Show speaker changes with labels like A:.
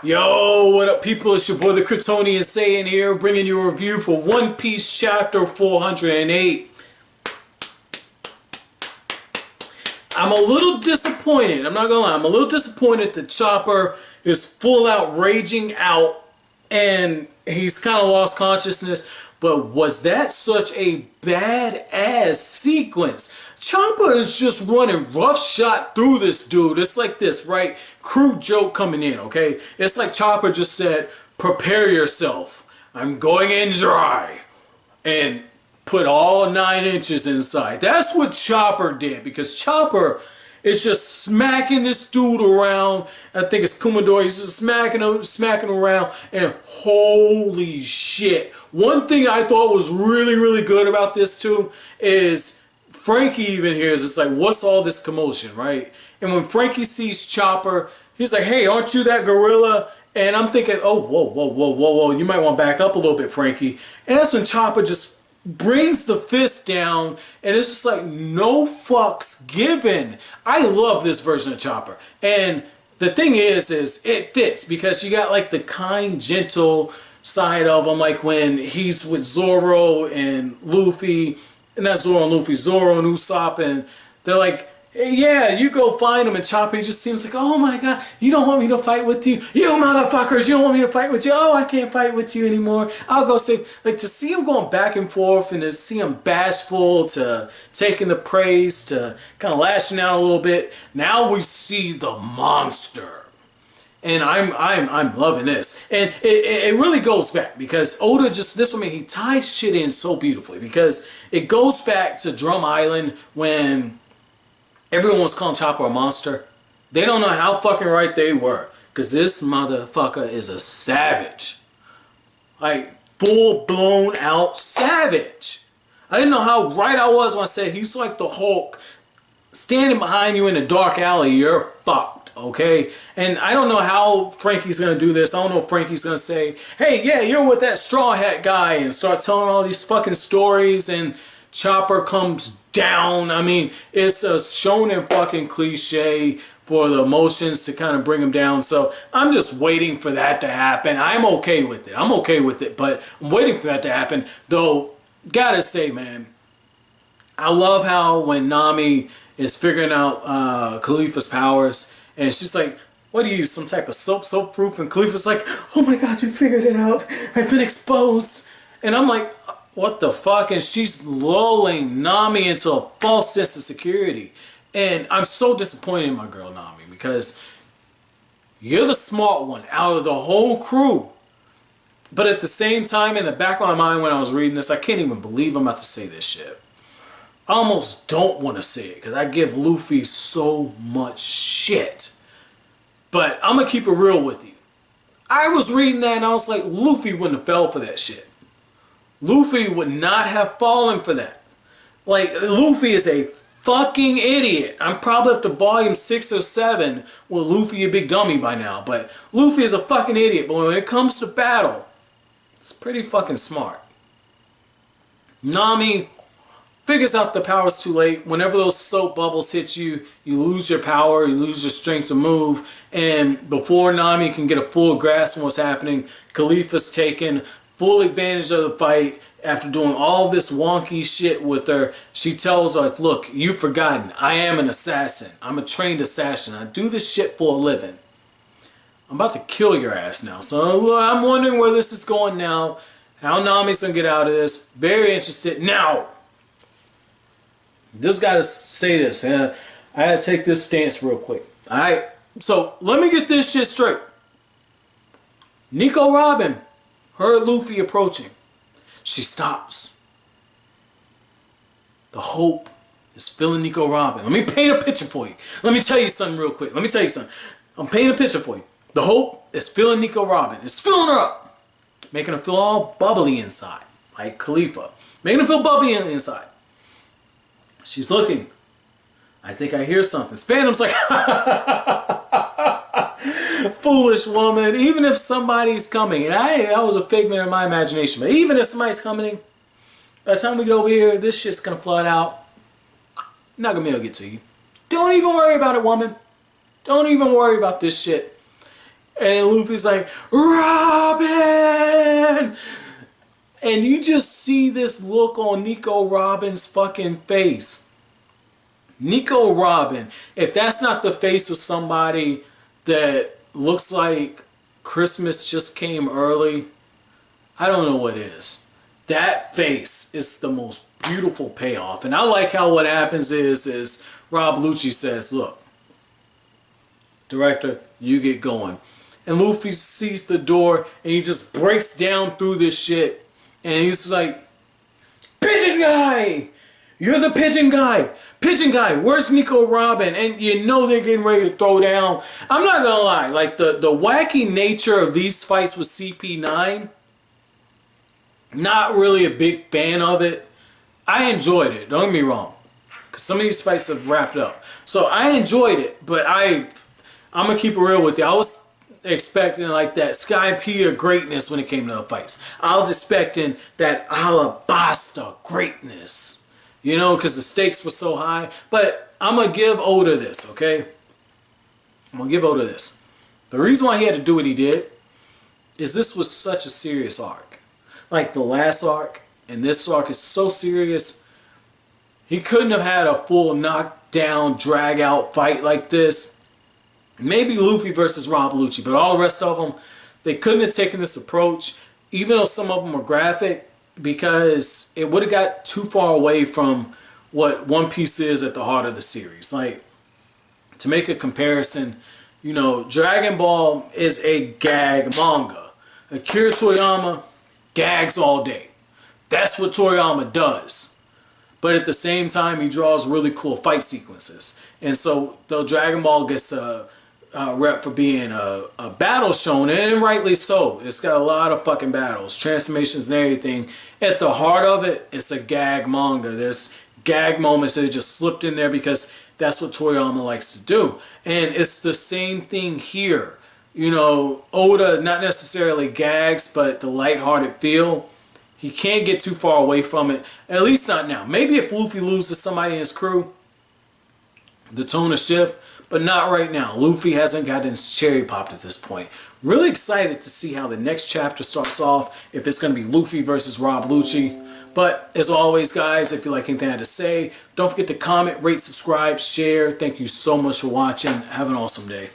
A: Yo, what up, people? It's your boy the Kryptonian Saiyan here, bringing you a review for One Piece chapter 408. I'm a little disappointed, I'm not gonna lie, I'm a little disappointed that Chopper is full out raging out and he's kind of lost consciousness. But was that such a badass sequence? Chopper is just running roughshod through this dude. It's like this, right? Crude joke coming in, okay? It's like Chopper just said, prepare yourself. I'm going in dry. And put all 9 inches inside. That's what Chopper did, because Chopper is just smacking this dude around. I think it's Kumadori. He's just smacking around, and holy shit. One thing I thought was really good about this too is Frankie even hears it's like, what's all this commotion, right? And when Frankie sees Chopper, he's like, hey, aren't you that gorilla? And I'm thinking, oh, whoa, you might want to back up a little bit, Frankie. And that's when Chopper just brings the fist down, and it's just like no fucks given. I love this version of Chopper, and the thing is it fits because you got like the kind, gentle side of him, like when he's with Zoro and Luffy, and not Zoro and Luffy, Zoro and Usopp, and they're like, hey, yeah, you go find him, and Chopper just seems like, oh my god, you don't want me to fight with you? You motherfuckers, you don't want me to fight with you? Oh, I can't fight with you anymore. I'll go save. Like, to see him going back and forth, and to see him bashful, to taking the praise, to kind of lashing out a little bit. Now we see the monster. And I'm loving this. And it really goes back, because Oda just, this one, he ties shit in so beautifully, because it goes back to Drum Island when everyone was calling Chopper a monster. They don't know how fucking right they were, because this motherfucker is a savage. Like, full-blown out savage. I didn't know how right I was when I said he's like the Hulk. Standing behind you in a dark alley, you're fucked, okay? And I don't know how Frankie's gonna do this. I don't know if Frankie's gonna say, hey, yeah, you're with that Straw Hat guy, and start telling all these fucking stories, and Chopper comes down. I mean, it's a shonen fucking cliche for the emotions to kind of bring him down. So I'm just waiting for that to happen. I'm okay with it. I'm okay with it, but I'm waiting for that to happen. Though, gotta say, man, I love how when Nami is figuring out Khalifa's powers, and she's like, what do you use, some type of soap proof? And Khalifa's like, oh my god, you figured it out. I've been exposed. And I'm like, what the fuck? And she's lulling Nami into a false sense of security. And I'm so disappointed in my girl Nami, because you're the smart one out of the whole crew. But at the same time, in the back of my mind when I was reading this, I can't even believe I'm about to say this shit. I almost don't want to say it, because I give Luffy so much shit. But I'm going to keep it real with you. I was reading that and I was like, Luffy wouldn't have fell for that shit. Luffy would not have fallen for that. Like, Luffy is a fucking idiot. I'm probably up to volume 6 or 7 with Luffy a big dummy by now. But Luffy is a fucking idiot. But when it comes to battle, it's pretty fucking smart. Nami figures out the power's too late. Whenever those soap bubbles hit you, you lose your power, you lose your strength to move. And before Nami can get a full grasp on what's happening, Khalifa's taken full advantage of the fight. After doing all this wonky shit with her, she tells her, look, you've forgotten, I am an assassin. I'm a trained assassin. I do this shit for a living. I'm about to kill your ass now. So I'm wondering where this is going now. How Nami's gonna get out of this. Very interested. Now, just gotta say this. I gotta take this stance real quick. Alright, so let me get this shit straight. Nico Robin heard Luffy approaching. She stops. The hope is filling Nico Robin. Let me paint a picture for you. Let me tell you something real quick. Let me tell you something. I'm painting a picture for you. The hope is filling Nico Robin. It's filling her up. Making her feel all bubbly inside. Like Khalifa. Making her feel bubbly inside. She's looking. I think I hear something. Spandam's like, foolish woman. Even if somebody's coming, and that was a figment of my imagination, but even if somebody's coming, by the time we get over here, this shit's gonna flood out. Not gonna be able to get to you. Don't even worry about it, woman. Don't even worry about this shit. And then Luffy's like, Robin! And you just see this look on Nico Robin's fucking face. Nico Robin, if that's not the face of somebody that looks like Christmas just came early, I don't know what is. That face is the most beautiful payoff. And I like how what happens is Rob Lucci says, look, director, you get going. And Luffy sees the door and he just breaks down through this shit. And he's like, Pigeon Guy! You're the Pigeon Guy! Pigeon Guy, where's Nico Robin? And you know they're getting ready to throw down. I'm not gonna lie, like the wacky nature of these fights with CP9, not really a big fan of it. I enjoyed it, don't get me wrong. Because some of these fights have wrapped up. So I enjoyed it, but I'm gonna keep it real with you. I was expecting like that Sky P of greatness when it came to the fights. I was expecting that Alabasta greatness, you know, because the stakes were so high. But I'm gonna give Oda this, okay? I'm gonna give Oda this. The reason why he had to do what he did is this was such a serious arc. Like the last arc and this arc is so serious. He couldn't have had a full knockdown, drag out fight like this. Maybe Luffy versus Rob Lucci, but all the rest of them, they couldn't have taken this approach, even though some of them were graphic, because it would have got too far away from what One Piece is at the heart of the series. Like, to make a comparison, you know, Dragon Ball is a gag manga. Akira Toriyama gags all day. That's what Toriyama does. But at the same time, he draws really cool fight sequences. And so, though Dragon Ball gets a rep for being a battle shonen, and rightly so. It's got a lot of fucking battles, transformations and everything. At the heart of it, it's a gag manga. There's gag moments that are just slipped in there because that's what Toriyama likes to do. And it's the same thing here. You know, Oda not necessarily gags, but the lighthearted feel. He can't get too far away from it. At least not now. Maybe if Luffy loses somebody in his crew, the tone will shift. But not right now. Luffy hasn't gotten his cherry popped at this point. Really excited to see how the next chapter starts off. If it's going to be Luffy versus Rob Lucci. But as always, guys, if you like anything I had to say, don't forget to comment, rate, subscribe, share. Thank you so much for watching. Have an awesome day.